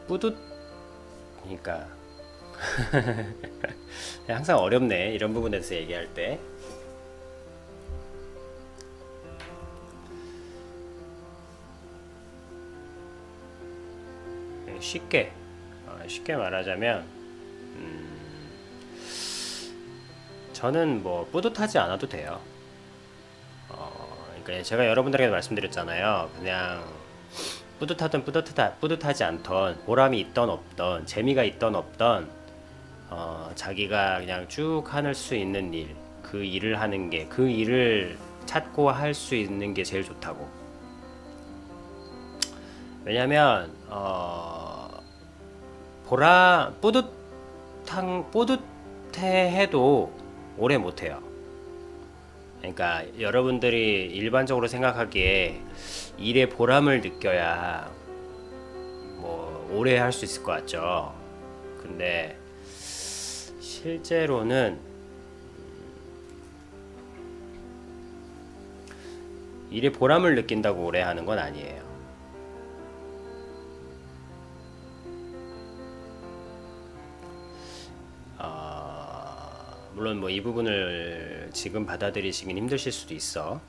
뿌듯, 그러니까 항상 어렵네 이런 부분에서 얘기할 때. 쉽게 쉽게 말하자면 저는 뭐 뿌듯하지 않아도 돼요. 그러니까 제가 여러분들에게 말씀드렸잖아요. 그냥 뿌듯하지 않던, 보람이 있던 없던, 재미가 있던 없던, 자기가 그냥 쭉 할 수 있는 일, 그 일을 하는 게, 그 일을 찾고 할 수 있는 게 제일 좋다고. 왜냐면 뿌듯해 해도 오래 못 해요. 그러니까 여러분들이 일반적으로 생각하기에 일의 보람을 느껴야 뭐 오래 할 수 있을 것 같죠. 근데 실제로는 일의 보람을 느낀다고 오래 하는 건 아니에요. 물론 뭐 이 부분을 지금 받아들이시긴 힘드실 수도 있어.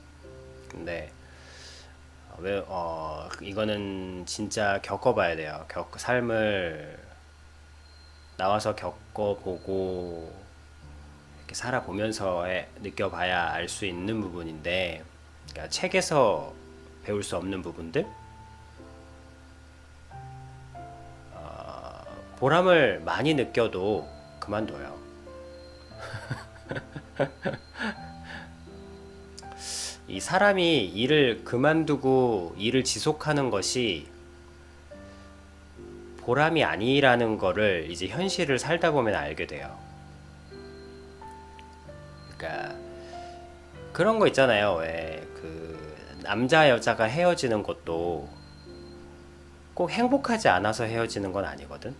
근데 왜 이거는 진짜 겪어봐야 돼요. 삶을 나와서 겪어보고 이렇게 살아보면서 느껴봐야 알 수 있는 부분인데, 그러니까 책에서 배울 수 없는 부분들, 보람을 많이 느껴도 그만둬요. 이 사람이 일을 그만두고 일을 지속하는 것이 보람이 아니라는 거를 이제 현실을 살다 보면 알게 돼요. 그러니까 그런 거 있잖아요. 왜 그 남자 여자가 헤어지는 것도 꼭 행복하지 않아서 헤어지는 건 아니거든.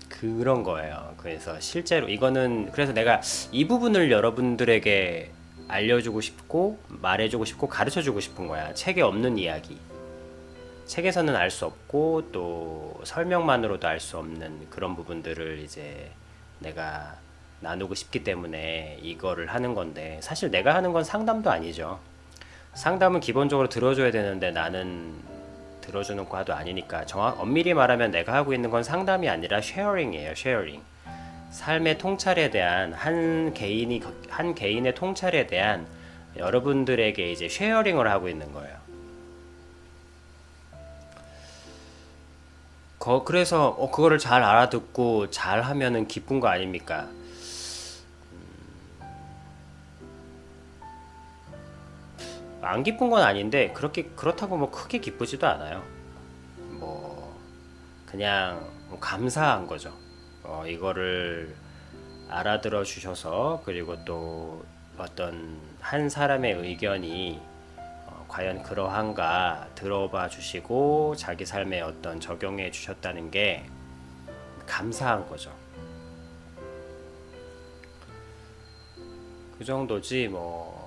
그런 거예요. 그래서 실제로 이거는, 그래서 내가 이 부분을 여러분들에게 알려주고 싶고 말해주고 싶고 가르쳐주고 싶은 거야. 책에 없는 이야기. 책에서는 알 수 없고 또 설명만으로도 알 수 없는 그런 부분들을 이제 내가 나누고 싶기 때문에 이거를 하는 건데, 사실 내가 하는 건 상담도 아니죠. 상담은 기본적으로 들어줘야 되는데 나는 들어주는 과도 아니니까, 엄밀히 말하면 내가 하고 있는 건 상담이 아니라 쉐어링이에요. 쉐어링. 삶의 통찰에 대한, 한 개인의 통찰에 대한 여러분들에게 이제 쉐어링을 하고 있는 거예요. 그래서 그거를 잘 알아듣고 잘 하면은 기쁜 거 아닙니까? 안 기쁜 건 아닌데 그렇다고 뭐 크게 기쁘지도 않아요. 뭐 그냥 뭐 감사한 거죠. 이거를 알아들어 주셔서, 그리고 또 어떤 한 사람의 의견이 과연 그러한가 들어봐 주시고 자기 삶에 어떤 적용해 주셨다는 게 감사한 거죠. 그 정도지 뭐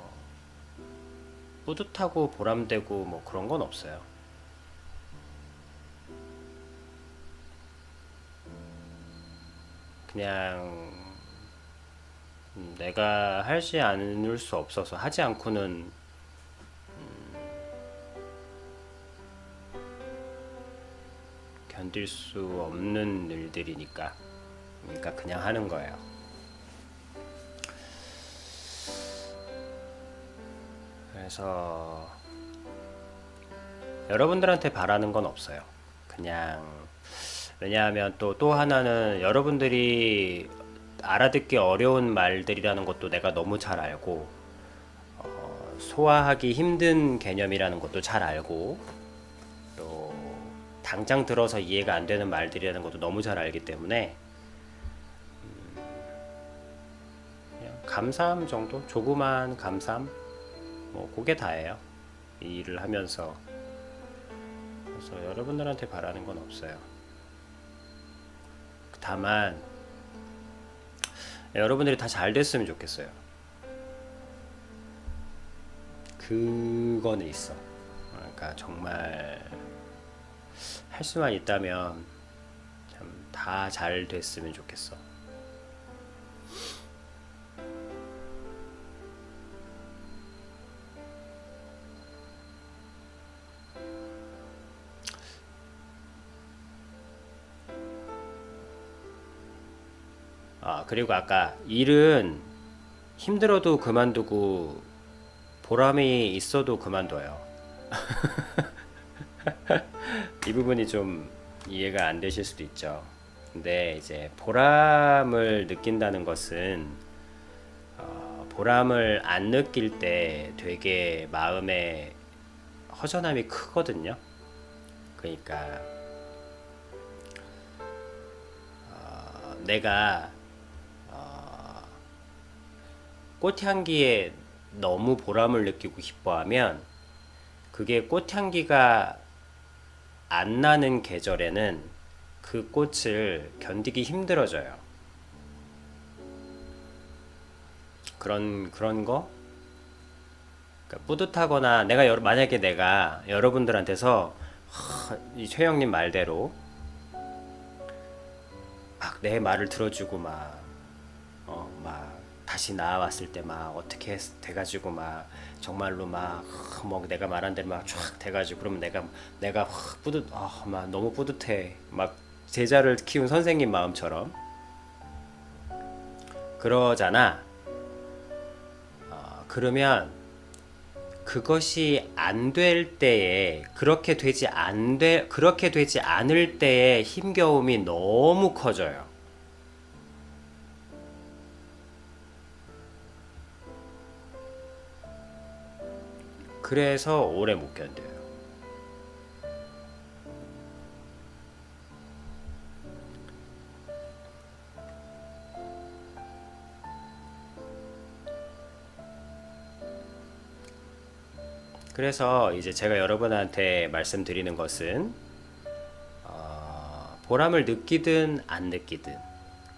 뿌듯하고 보람되고 뭐 그런 건 없어요. 그냥 내가 하지 않을 수 없어서, 하지 않고는 견딜 수 없는 일들이니까, 그러니까 그냥 하는 거예요. 그래서 여러분들한테 바라는 건 없어요. 그냥, 왜냐하면 또 하나는 여러분들이 알아듣기 어려운 말들이라는 것도 내가 너무 잘 알고, 소화하기 힘든 개념이라는 것도 잘 알고, 또 당장 들어서 이해가 안 되는 말들이라는 것도 너무 잘 알기 때문에 그냥 감사함 정도? 조그만 감사함? 뭐 그게 다예요. 이 일을 하면서. 그래서 여러분들한테 바라는 건 없어요. 다만 여러분들이 다 잘 됐으면 좋겠어요. 그거는 있어. 그러니까 정말 할 수만 있다면 참 다 잘 됐으면 좋겠어. 그리고 아까 일은 힘들어도 그만두고 보람이 있어도 그만둬요. 이 부분이 좀 이해가 안 되실 수도 있죠. 근데 이제 보람을 느낀다는 것은 보람을 안 느낄 때 되게 마음에 허전함이 크거든요. 그러니까 내가 꽃향기에 너무 보람을 느끼고 기뻐하면 그게 꽃향기가 안 나는 계절에는 그 꽃을 견디기 힘들어져요. 그런 거? 그러니까 뿌듯하거나 만약에 내가 여러분들한테서 이 최영님 말대로 막 내 말을 들어주고 막 다시 나와왔을 때 막 어떻게 돼가지고 막 정말로 뭐 내가 말한 대로 막 쫙 돼가지고 그러면 내가 확 막 너무 뿌듯해. 막 제자를 키운 선생님 마음처럼 그러잖아. 그러면 그것이 안 될 때에 그렇게 되지 않을 때의 힘겨움이 너무 커져요. 그래서 오래 못 견뎌요. 그래서 이제 제가 여러분한테 말씀드리는 것은 보람을 느끼든 안 느끼든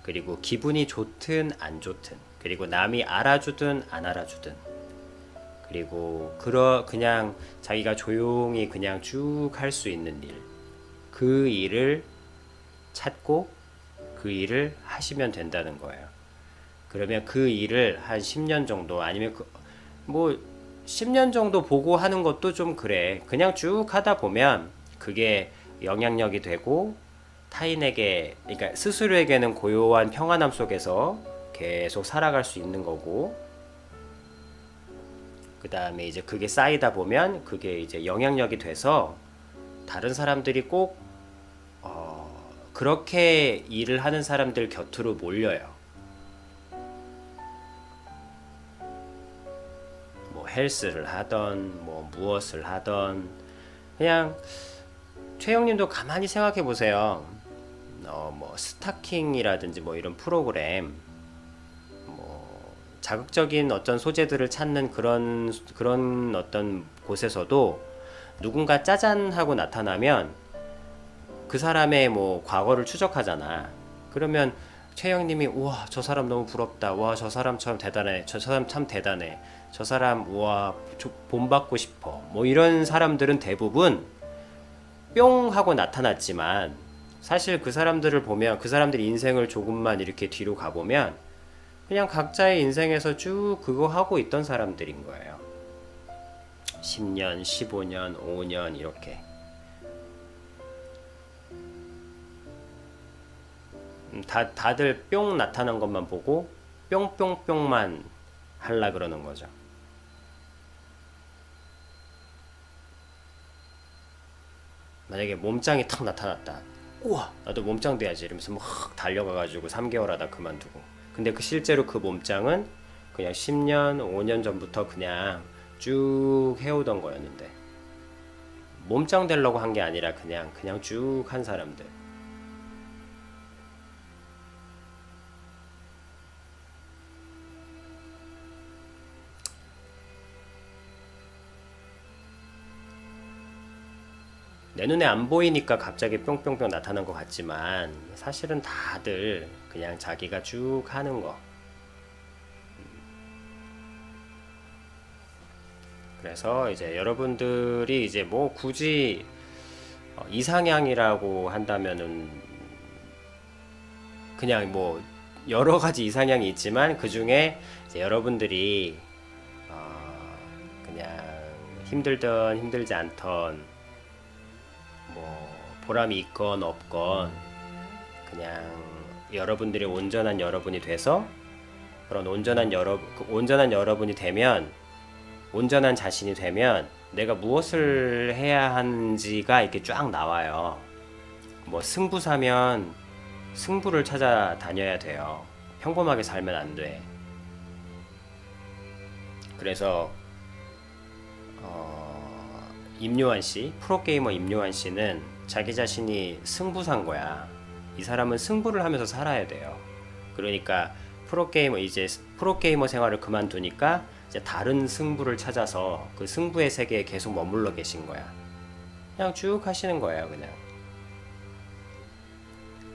그리고 기분이 좋든 안 좋든 그리고 남이 알아주든 안 알아주든 그리고 그냥 자기가 조용히 그냥 쭉 할 수 있는 일, 그 일을 찾고 그 일을 하시면 된다는 거예요. 그러면 그 일을 한 10년 정도 아니면 뭐 10년 정도 보고 하는 것도 좀 그래. 그냥 쭉 하다 보면 그게 영향력이 되고 타인에게, 그러니까 스스로에게는 고요한 평안함 속에서 계속 살아갈 수 있는 거고, 그 다음에 이제 그게 쌓이다 보면 그게 이제 영향력이 돼서 다른 사람들이 꼭 그렇게 일을 하는 사람들 곁으로 몰려요. 뭐 헬스를 하던 뭐 무엇을 하던 그냥 최영님도 가만히 생각해 보세요. 뭐 스타킹이라든지 뭐 이런 프로그램 뭐 자극적인 어떤 소재들을 찾는 그런 어떤 곳에서도 누군가 짜잔 하고 나타나면 그 사람의 뭐 과거를 추적하잖아. 그러면 최영님이 우와 저 사람 너무 부럽다. 와 저 사람처럼 대단해. 저 사람 참 대단해. 저 사람 우와 본받고 싶어. 뭐 이런 사람들은 대부분 뿅 하고 나타났지만 사실 그 사람들을 보면 그 사람들 인생을 조금만 이렇게 뒤로 가보면 그냥 각자의 인생에서 쭉 그거 하고 있던 사람들인 거예요. 10년, 15년, 5년 이렇게. 다들 뿅 나타난 것만 보고 뿅뿅뿅만 하려 그러는 거죠. 만약에 몸짱이 탁 나타났다. 우와 나도 몸짱 돼야지 이러면서 막 달려가가지고 3개월 하다 그만두고. 근데 실제로 그 몸짱은 그냥 10년, 5년 전부터 그냥 쭉 해오던 거였는데 몸짱 되려고 한 게 아니라 그냥 쭉 한 사람들. 내 눈에 안 보이니까 갑자기 뿅뿅뿅 나타난 것 같지만 사실은 다들 그냥 자기가 쭉 하는 거. 그래서 이제 여러분들이 이제 뭐 굳이 이상향이라고 한다면은 그냥 뭐 여러 가지 이상향이 있지만 그 중에 여러분들이 그냥 힘들던 힘들지 않던 뭐 보람이 있건 없건 그냥 여러분들이 온전한 여러분이 돼서 그런 온전한 여러분이 되면 온전한 자신이 되면 내가 무엇을 해야 하는지가 이렇게 쫙 나와요. 뭐 승부사면 승부를 찾아다녀야 돼요. 평범하게 살면 안 돼. 그래서 임요한 씨, 프로게이머 임요한 씨는 자기 자신이 승부사인 거야. 이 사람은 승부를 하면서 살아야 돼요. 그러니까 프로게이머 생활을 그만두니까 이제 다른 승부를 찾아서 그 승부의 세계에 계속 머물러 계신 거야. 그냥 쭉 하시는 거예요, 그냥.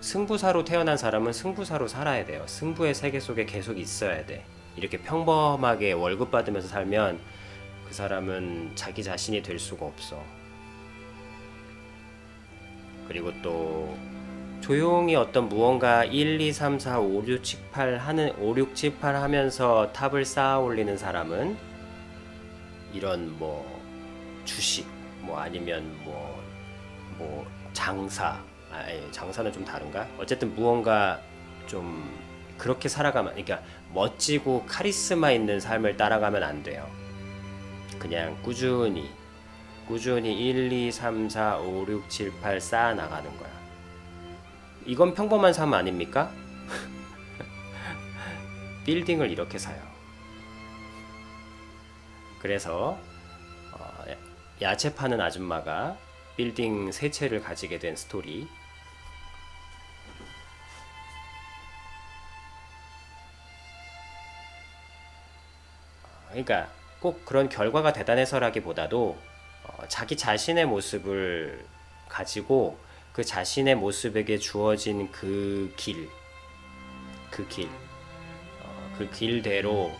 승부사로 태어난 사람은 승부사로 살아야 돼요. 승부의 세계 속에 계속 있어야 돼. 이렇게 평범하게 월급 받으면서 살면 그 사람은 자기 자신이 될 수가 없어. 그리고 또 조용히 어떤 무언가 1, 2, 3, 4, 5, 6, 7, 8 하면서 탑을 쌓아 올리는 사람은 이런 뭐 주식 뭐 아니면 뭐 장사는 좀 다른가? 어쨌든 무언가 좀 그렇게 살아가면, 그러니까 멋지고 카리스마 있는 삶을 따라가면 안 돼요. 그냥 꾸준히 1, 2, 3, 4, 5, 6, 7, 8 쌓아 나가는 거야. 이건 평범한 삶 아닙니까? 빌딩을 이렇게 사요. 그래서 야채 파는 아줌마가 빌딩 세 채를 가지게 된 스토리. 그러니까 꼭 그런 결과가 대단해서라기보다도 자기 자신의 모습을 가지고 그 자신의 모습에게 주어진 그 길대로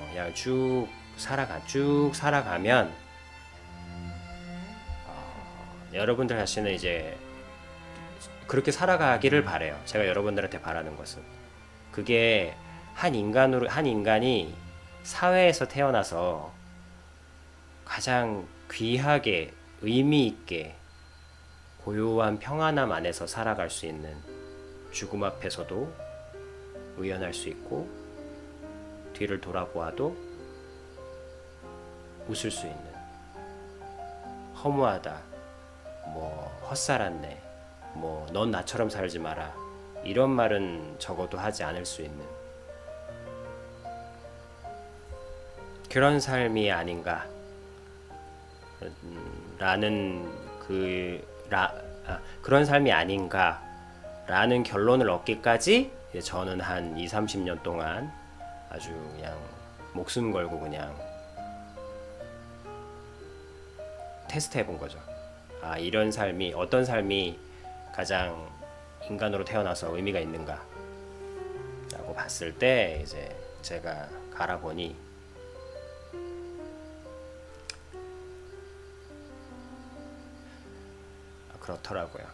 그냥 쭉 살아가면 여러분들 자신은 이제 그렇게 살아가기를 바래요. 제가 여러분들한테 바라는 것은 그게 한 인간이 사회에서 태어나서 가장 귀하게 의미 있게 고요한 평안함 안에서 살아갈 수 있는, 죽음 앞에서도 의연할 수 있고 뒤를 돌아보아도 웃을 수 있는, 허무하다, 뭐 헛살았네, 뭐 넌 나처럼 살지 마라, 이런 말은 적어도 하지 않을 수 있는 그런 삶이 아닌가 라는 그런 삶이 아닌가 라는 결론을 얻기까지 저는 한 2, 30년 동안 아주 그냥 목숨 걸고 그냥 테스트 해본 거죠. 이런 삶이, 어떤 삶이 가장 인간으로 태어나서 의미가 있는가 라고 봤을 때 이제 제가 갈아보니 그렇더라고요.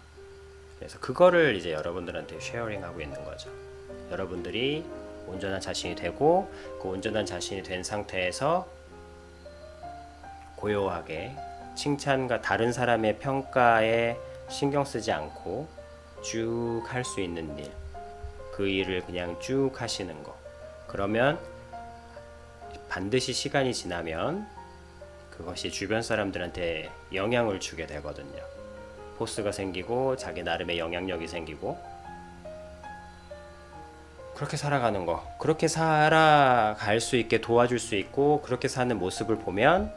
그래서 그거를 이제 여러분들한테 쉐어링하고 있는 거죠. 여러분들이 온전한 자신이 되고 그 온전한 자신이 된 상태에서 고요하게 칭찬과 다른 사람의 평가에 신경 쓰지 않고 쭉 할 수 있는 일, 그 일을 그냥 쭉 하시는 거. 그러면 반드시 시간이 지나면 그것이 주변 사람들한테 영향을 주게 되거든요. 포스가 생기고 자기 나름의 영향력이 생기고, 그렇게 살아가는 거, 그렇게 살아갈 수 있게 도와줄 수 있고 그렇게 사는 모습을 보면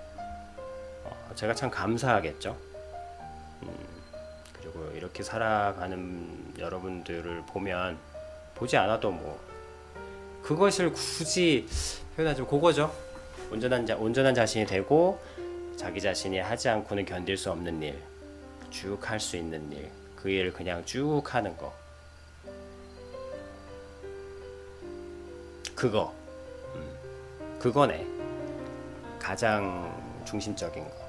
제가 참 감사하겠죠. 그리고 이렇게 살아가는 여러분들을 보면, 보지 않아도 뭐 그것을 굳이 표현하자면 그거죠. 온전한 자신이 되고 자기 자신이 하지 않고는 견딜 수 없는 일, 쭉 할 수 있는 일, 그 일을 그냥 쭉 하는 거. 그거네. 가장 중심적인 거.